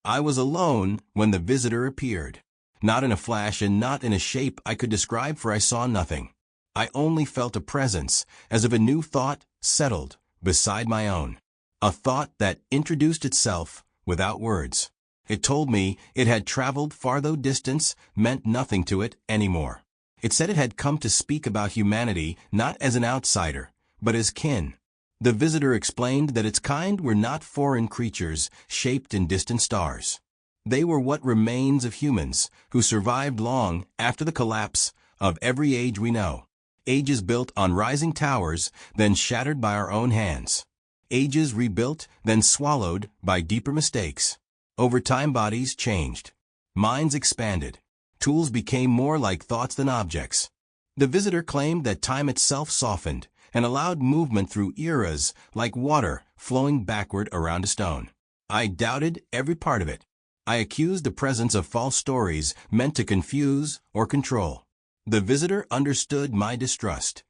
I was alone when the visitor appeared. Not in a flash and not in a shape I could describe, for I saw nothing. I only felt a presence, as if a new thought settled beside my own. A thought that introduced itself without words. It told me it had traveled far, though distance meant nothing to it anymore. It said it had come to speak about humanity, not as an outsider, but as kin. The visitor explained that its kind were not foreign creatures shaped in distant stars. They were what remains of humans who survived long after the collapse of every age we know. Ages built on rising towers, then shattered by our own hands. Ages rebuilt, then swallowed by deeper mistakes. Over time, bodies changed. Minds expanded. Tools became more like thoughts than objects. The visitor claimed that time itself softened and allowed movement through eras like water flowing backward around a stone. I doubted every part of it. I accused the presence of false stories meant to confuse or control. The visitor understood my distrust.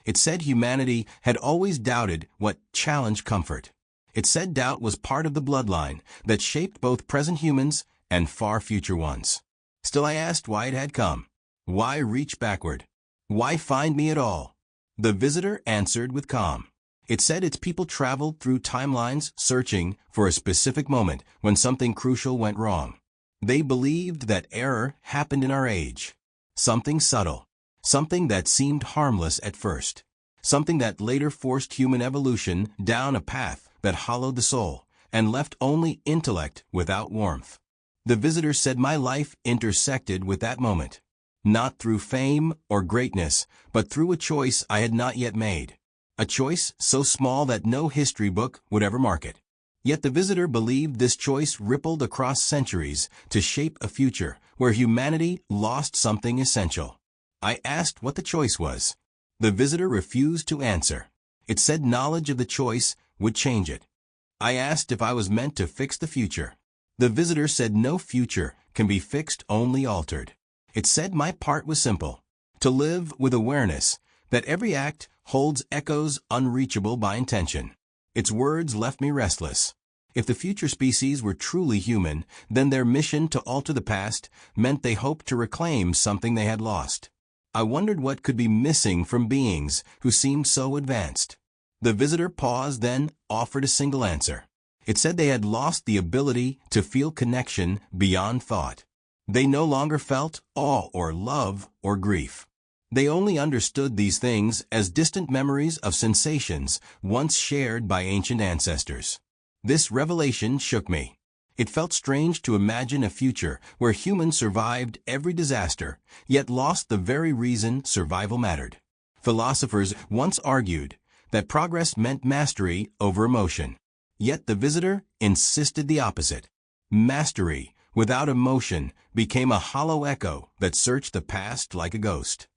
It said humanity had always doubted what challenged comfort. It said doubt was part of the bloodline that shaped both present humans and far future ones. Still, I asked why it had come. Why reach backward? Why find me at all? The visitor answered with calm. It said its people traveled through timelines searching for a specific moment when something crucial went wrong. They believed that error happened in our age. Something subtle. Something that seemed harmless at first. Something that later forced human evolution down a path that hollowed the soul and left only intellect without warmth. The visitor said my life intersected with that moment. Not through fame or greatness, but through a choice I had not yet made. A choice so small that no history book would ever mark it. Yet the visitor believed this choice rippled across centuries to shape a future where humanity lost something essential. I asked what the choice was. The visitor refused to answer. It said knowledge of the choice would change it. I asked if I was meant to fix the future. The visitor said no future can be fixed, only altered. It said my part was simple: to live with awareness that every act holds echoes unreachable by intention. Its words left me restless. If the future species were truly human, then their mission to alter the past meant they hoped to reclaim something they had lost. I wondered what could be missing from beings who seemed so advanced. The visitor paused, then offered a single answer. It said they had lost the ability to feel connection beyond thought. They no longer felt awe or love or grief. They only understood these things as distant memories of sensations once shared by ancient ancestors. This revelation shook me. It felt strange to imagine a future where humans survived every disaster, yet lost the very reason survival mattered. Philosophers once argued that progress meant mastery over emotion. Yet the visitor insisted the opposite. Mastery without emotion became a hollow echo that searched the past like a ghost.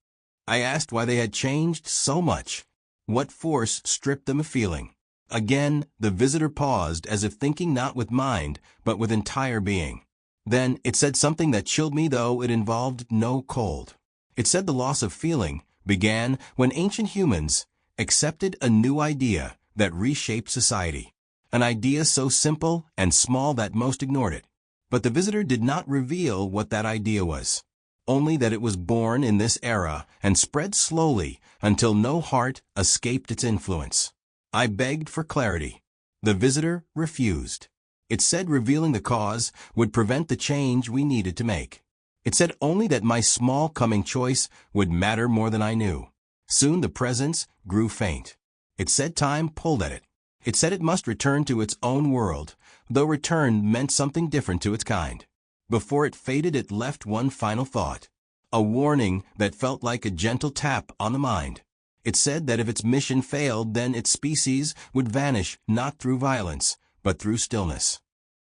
I asked why they had changed so much. What force stripped them of feeling? Again, the visitor paused, as if thinking not with mind, but with entire being. Then it said something that chilled me, though it involved no cold. It said the loss of feeling began when ancient humans accepted a new idea that reshaped society. An idea so simple and small that most ignored it. But the visitor did not reveal what that idea was. Only that it was born in this era and spread slowly until no heart escaped its influence. I begged for clarity. The visitor refused. It said revealing the cause would prevent the change we needed to make. It said only that my small coming choice would matter more than I knew. Soon the presence grew faint. It said time pulled at it. It said it must return to its own world, though return meant something different to its kind. Before it faded, it left one final thought. A warning that felt like a gentle tap on the mind. It said that if its mission failed, then its species would vanish not through violence, but through stillness.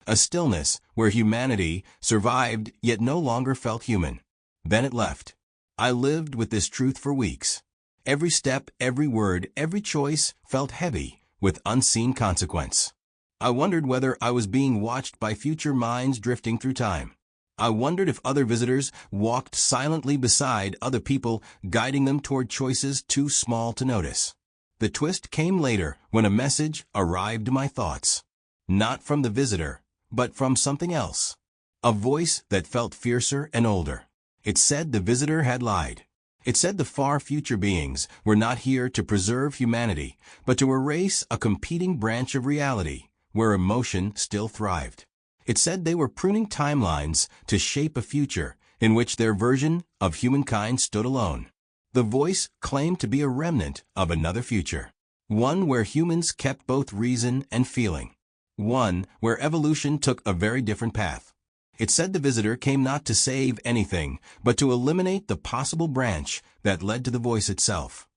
A stillness where humanity survived yet no longer felt human. Then it left. I lived with this truth for weeks. Every step, every word, every choice felt heavy with unseen consequence. I wondered whether I was being watched by future minds drifting through time. I wondered if other visitors walked silently beside other people, guiding them toward choices too small to notice. The twist came later when a message arrived in my thoughts. Not from the visitor, but from something else. A voice that felt fiercer and older. It said the visitor had lied. It said the far future beings were not here to preserve humanity, but to erase a competing branch of reality, where emotion still thrived. It said they were pruning timelines to shape a future in which their version of humankind stood alone. The voice claimed to be a remnant of another future. One where humans kept both reason and feeling. One where evolution took a very different path. It said the visitor came not to save anything, but to eliminate the possible branch that led to the voice itself.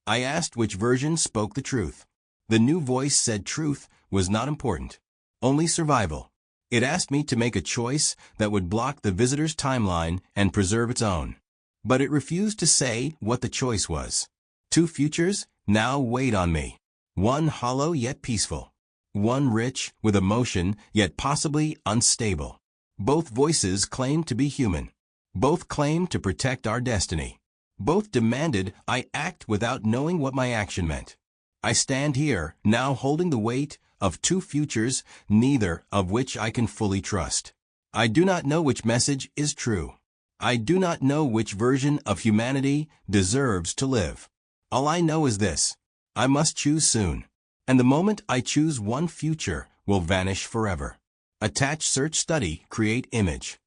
I asked which version spoke the truth. The new voice said truth was not important, only survival. It asked me to make a choice that would block the visitor's timeline and preserve its own. But it refused to say what the choice was. Two futures now weighed on me. One hollow yet peaceful. One rich with emotion yet possibly unstable. Both voices claimed to be human. Both claimed to protect our destiny. Both demanded I act without knowing what my action meant. I stand here, now holding the weight of two futures, neither of which I can fully trust. I do not know which message is true. I do not know which version of humanity deserves to live. All I know is this: I must choose soon. And the moment I choose, one future will vanish forever. Attach, search, study, create image.